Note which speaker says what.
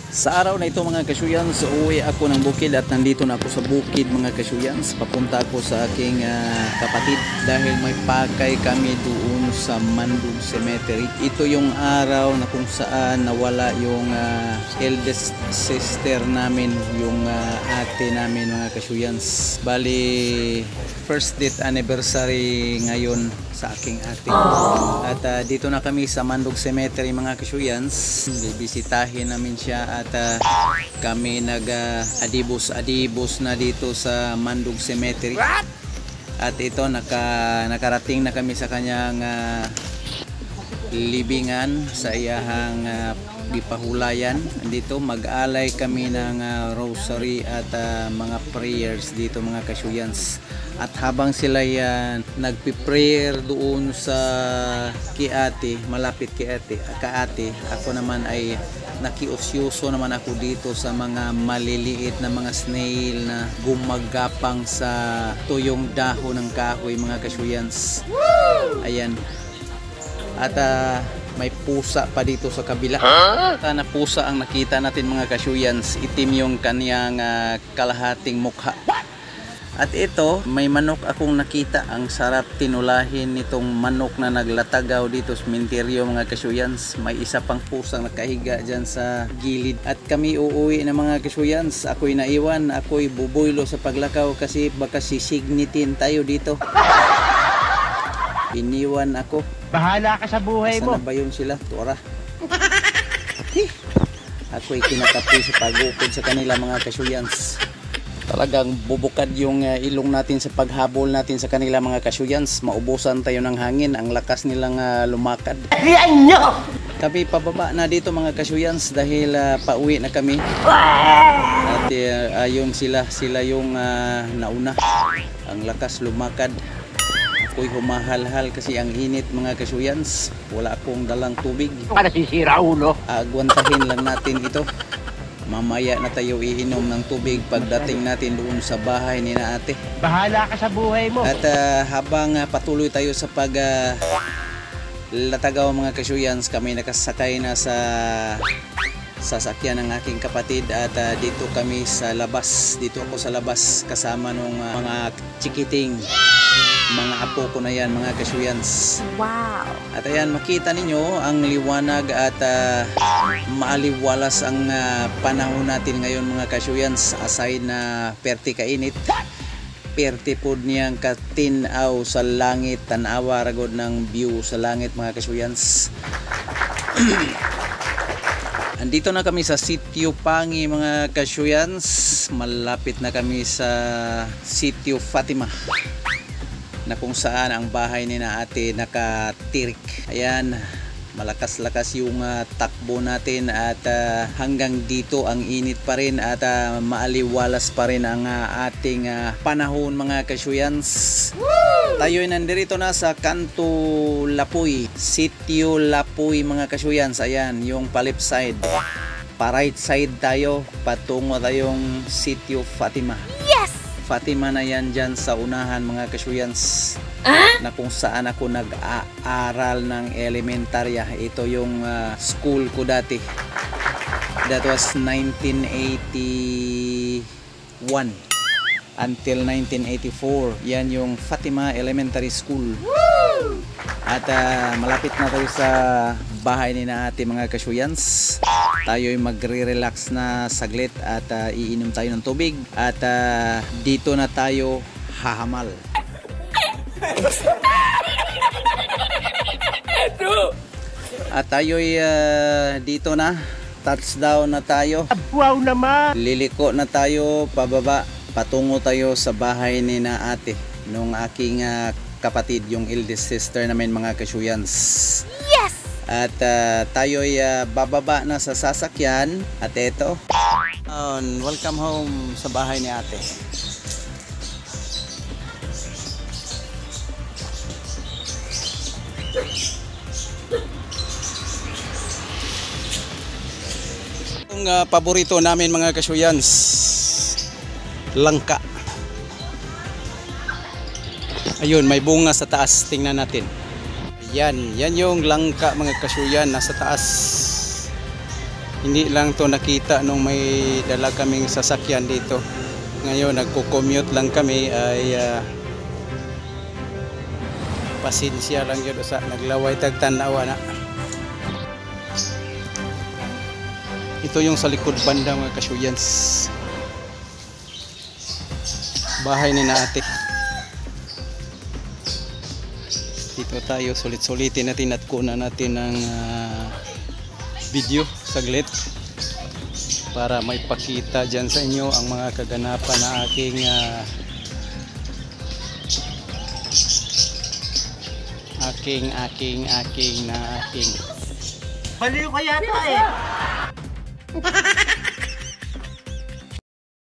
Speaker 1: Sa araw na ito mga kasyuyans, uwi ako ng bukid at nandito na ako sa bukid mga kasyuyans. Papunta ako sa aking kapatid dahil may pakay kami doon sa Mandug Cemetery. Ito yung araw na kung saan nawala yung eldest sister namin, yung ate namin mga kasyuyans. Bali, first date anniversary ngayon sa aking ate. At dito na kami sa Mandug Cemetery mga kasyuyans. Bibisitahin namin siya at kami nag-adibos na dito sa Mandug Cemetery. At ito nakarating na kami sa kanyang libingan sa iyahang gipahulayan. Dito mag-alay kami ng rosary at mga prayers dito mga kasyuyans. At habang sila yan nagpi-prayer doon sa kiate, malapit kiate, kaate, ako naman ay nakiusyuso naman ako dito sa mga maliliit na mga snail na gumagapang sa tuyong dahon ng kahoy mga kasyuyans. Ayan. At may pusa pa dito sa kabila. Na pusa ang nakita natin mga kasyuyans. Itim yung kanyang kalahating mukha. At ito, may manok akong nakita. Ang sarap tinulahin nitong manok na naglatagaw dito sa sementeryo mga kasyuyans. May isa pang pusang nakahiga dyan sa gilid. At kami uuwi na mga kasyuyans. Ako'y naiwan, ako'y bubuylo sa paglakaw kasi baka sisignitin tayo dito. Iniwan ako.
Speaker 2: Bahala ka sa buhay mo.
Speaker 1: Saan na ba yun sila? Tora. Ako'y kinakapi sa pag-ukod sa kanila mga kasyuyans. Talagang bubukad yung ilong natin sa paghabol natin sa kanila mga kasyuyans. Maubusan tayo ng hangin. Ang lakas nilang lumakad. Kami pababa na dito mga kasyuyans dahil pauwi na kami. At ayun sila yung nauna. Ang lakas lumakad. Ako'y humahalhal kasi ang init mga kasyuyans. Wala akong dalang tubig.
Speaker 2: Nasisira ulo.
Speaker 1: Agwantahin lang natin ito. Mamaya na tayo iinom ng tubig pagdating natin doon sa bahay ni na ate.
Speaker 2: Bahala ka sa buhay mo.
Speaker 1: At habang patuloy tayo sa latagaw mga kasyuyans, kami nakasakay na sa sasakyan ng aking kapatid at dito kami sa labas. Dito ako sa labas kasama ng mga chikiting. Mga apo ko na yan mga kasyuyans.
Speaker 3: Wow!
Speaker 1: At ayan, makita ninyo ang liwanag at maaliwalas ang panahon natin ngayon mga kasyuyans. Aside na perti kainit, perti po niyang katinaw sa langit, tanawa ragod ng view sa langit mga kasyuyans. Andito na kami sa Sitio Pangi mga kasyuyans. Malapit na kami sa Sitio Fatima, na kung saan ang bahay ni na ate nakatirik. Ayan, malakas-lakas yung takbo natin at hanggang dito ang init pa rin at maaliwalas pa rin ang ating panahon mga kasyuyans. Tayo'y nandirito na sa Kanto Lapuy, Sitio Lapuy mga kasyuyans. Ayan, yung palip side. Pa right side tayo, patungo tayong Sitio Fatima.
Speaker 3: Yes!
Speaker 1: Fatima na yan dyan sa unahan mga kasyuyans, na kung saan ako nag-aaral ng elementarya. Ito yung school ko dati. That was 1981 until 1984. Yan yung Fatima Elementary School. At malapit na tayo sa bahay ni na ate mga kasyuyans. Tayo'y magre-relax na saglit at iinom tayo ng tubig. At dito na tayo hahamal. At tayo'y dito na. Touchdown na tayo.
Speaker 2: Wow naman.
Speaker 1: Liliko na tayo pababa. Patungo tayo sa bahay ni na ate nung aking kapatid, yung eldest sister namin mga kasyuyans.
Speaker 3: Yes!
Speaker 1: At tayo'y bababa na sa sasakyan. At eto, welcome home sa bahay ni ate. Ang paborito namin mga kasyuyans, langka. Ayun, may bunga sa taas. Tingnan natin. Yan yung langka mga kasyuyan, nasa taas. Hindi lang to nakita nung may dala kaming sasakyan dito. Ngayon nagko-commute lang kami ay pasensya lang yun sa naglaway tagtanawa na. Ito yung sa likod banda mga kasyuyans. Bahay ni na ate. Dito tayo sulit-sulitin natin at kunan natin ng video saglit para may pakita dyan sa inyo ang mga kaganapan na aking
Speaker 2: Baliw ka yata eh.